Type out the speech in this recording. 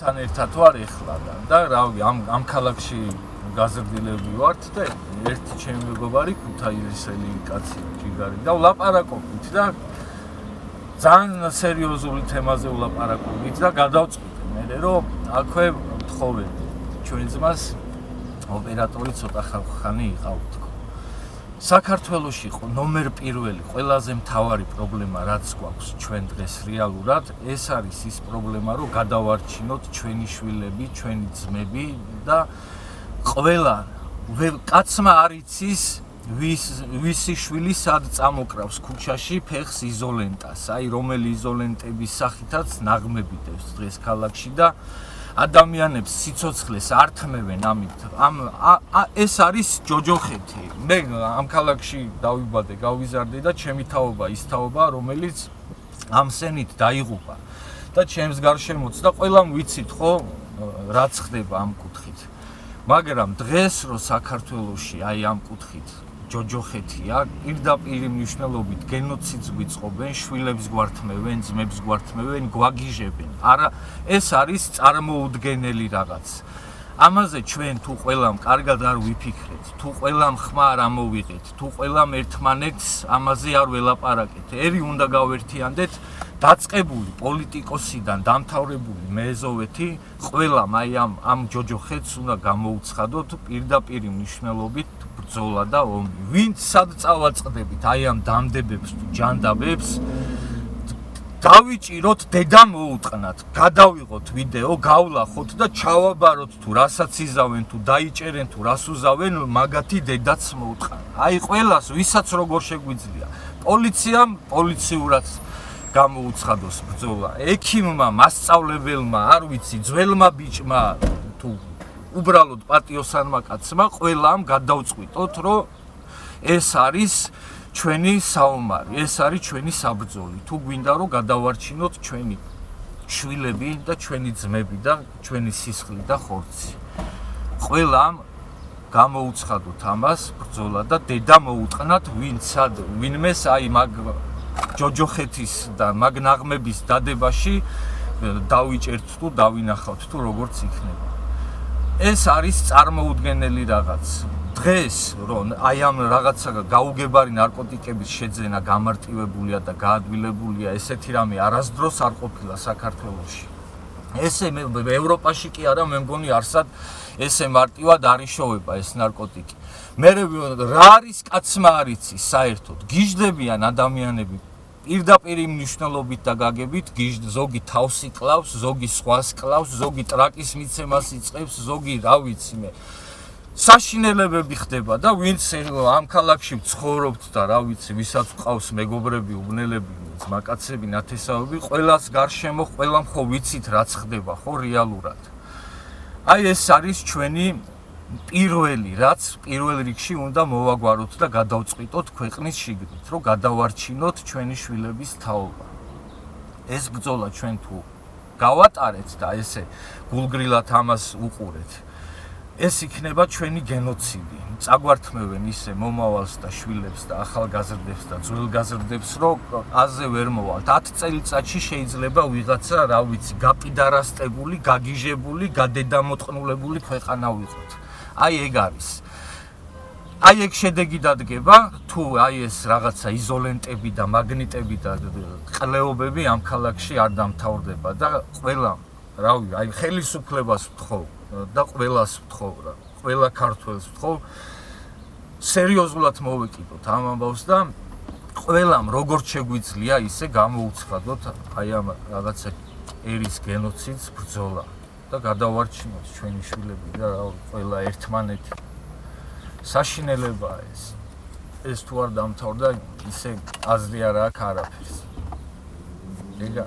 თან ერთად ვარ ეხლა და რავი ამ ქალაქში გაზრდილები ვართ და ერთი ჩემი მეგობარი ქუთაისელი კაცი ჯიგარი და ვლაპარაკობთ და ძალიან სერიოზული თემაზე ვლაპარაკობთ და გადავწყვიტე მე რომ აქვე მთხოვენ ჩვენ ძმას ოპერატორი ცოტა ხანი იყავთ საქართველოში ნომერ პირველი ყველაზე მთავარი პრობლემა რაც გვაქვს ჩვენ დღეს რეალურად ეს არის ის პრობლემა რომ გადავარჩინოთ ჩვენი შვილები, ჩვენი ძმები და ყველა კაცმა არ იცის ვისი შვილი სად წამოკრავს ქუჩაში ფეხს იზოლენტას აი რომელი იზოლენტების სახითაც ნაღმები დევს დღეს ქალაქში და ადამიანებს სიცოცხლეს ართმევენ ამით ეს არის ჯოჯოხეთი მე ამ ქალაქში დავიბადე გავიზარდე და ჩემი თაობა ის თაობა რომელიც ამ სენით დაიღუპა და ჩემს გარშემოც და ყველამ ვიცით ხო რაც ხდება ამ კუთხით მაგრამ დღეს რო საქართველოში აი ამ კუთხით ჯოჯოხეთია პირდაპირ მნიშვნელობით გენოციდს გვიწყობენ შვილებს გვართმევენ ძმებს გვართმევენ გვაგიჟებენ არა ეს არის წარმოუდგენელი რაღაც ამაზე ჩვენ თუ ყველამ კარგად არ ვიფიქრეთ თუ ყველამ ხმა არ ამოვიღეთ თუ ყველამ ერთმანეთს ამაზე არ ველაპარაკეთ ერი უნდა გავერთიანდეთ დაწყებული პოლიტიკოსიდან დამთავრებული მეზოვეთი ყველამ აი ამ ჯოჯოხეთს უნდა გამოუცხადოთ პირდაპირ მნიშვნელობით ბრძოლა და ომი ვინც სად წავაწყდებით აი ამ დამდებებს თუ ჯანდაბებს დავიჭიროთ დედა მოუტყნათ გადავიღოთ ვიდეო გავლახოთ და ჩავაბაროთ თუ რასაც იზავენ თუ დაიჭერენ თუ რას უზავენ მაგათი დედაც მოუტყან აი ყველას ვისაც როგორ შეგვიძლია პოლიციამ პოლიციურად გამოუცხადოს ბრძოლა ექიმმა მასწავლებელმა არ ვიცი ძველმა ბიჭმა თუ უბრალოდ პატიოსანმა კაცმა ყველამ გადავწყვიტოთ რომ ეს არის ჩვენი საომარი ეს არის ჩვენი საბრძოლი თუ გვინდა რომ გადავარჩინოთ ჩვენი შვილები და ჩვენი ძმები და ჩვენი სისხლი და ხორცი ყველამ გამოუცხადოთ ამას ბრძოლა და დედა მოუტყნათ ვინმეს აი მაგ ჯოჯოხეთის და მაგ ნაღმების დადებაში დავიჭერთ თუ დავინახავთ თუ როგორც იქნება ეს არის წარმოუდგენელი რაღაც დღეს რომ აი ამ რაღაცა გაუგებარი ნარკოტიკების შეძენა გამარტივებულია და გაადვილებულია ესეთი რამე არასდროს არ ყოფილა საქართველოში ესე ევროპაში კი არა მე მგონი არსად ესე მარტივად არ იშოვება ეს ნარკოტიკი მე რა არის კაცმა არ იცის საერთოდ გიჟდებიან ადამიანები პირდაპირ მნიშვნელობით და გაგებით ზოგი თავს იკლავს ზოგი სხვას კლავს ზოგი ტრაკის მიცემას იწყებს ზოგი რა ვიცი მე საშინელებები ხდება და ვინც ამ ქალაქში ცხოვრობთ და რა ვიცი ვისაც ყავს მეგობრები უბნელები ძმაკაცები ნათესავები ყველას გარშემო ყველამ ხო ვიცით რაც ხდება ხო რეალურად აი ეს არის ჩვენი პირველი რაც პირველ რიგში უნდა მოვაგვაროთ და გადავწყვიტოთ ქვეყნის შიგნით რომ გადავარჩინოთ ჩვენი შვილების თაობა ეს ბრძოლა ჩვენ თუ გავატარეთ და ესე გულგრილად ამას უყურეთ ეს იქნება ჩვენი გენოციდი წაგვართმევენ ისე მომავალს და შვილებს და ახალგაზრდებს და ძველგაზრდებს რომ აზე ვერ მოვალთ 10 წელიწადში შეიძლება ვიღაცა რა ვიცი გაპიდარასტებული გაგიჟებული გადედამოტყნულებული ქვეყანა ვიყოთ აი ეგ არის აი ეგ შედეგი დადგება თუ აი ეს რაღაცა იზოლენტები და მაგნიტები და ყლეობები ამ ქალაქში არ დამთავრდება და ყველა რავი აი ხელისუფლებას ვთხოვ და ყველას ვთხოვ რა ყველა ქართველს ვთხოვ სერიოზულად მოვეკიდოთ ამ ამბავს და ყველამ როგორც შეგვიძლია ისე გამოუცხადოთ აი ამ რაღაცა ერის გენოციდს ბრძოლა და გადავარჩინოთ ჩვენი შვილები და ყველა ერთმანეთი საშინელებაა ეს თუ არ დამთავრდა ისე აზრი არ აქვს არაფერს ეგა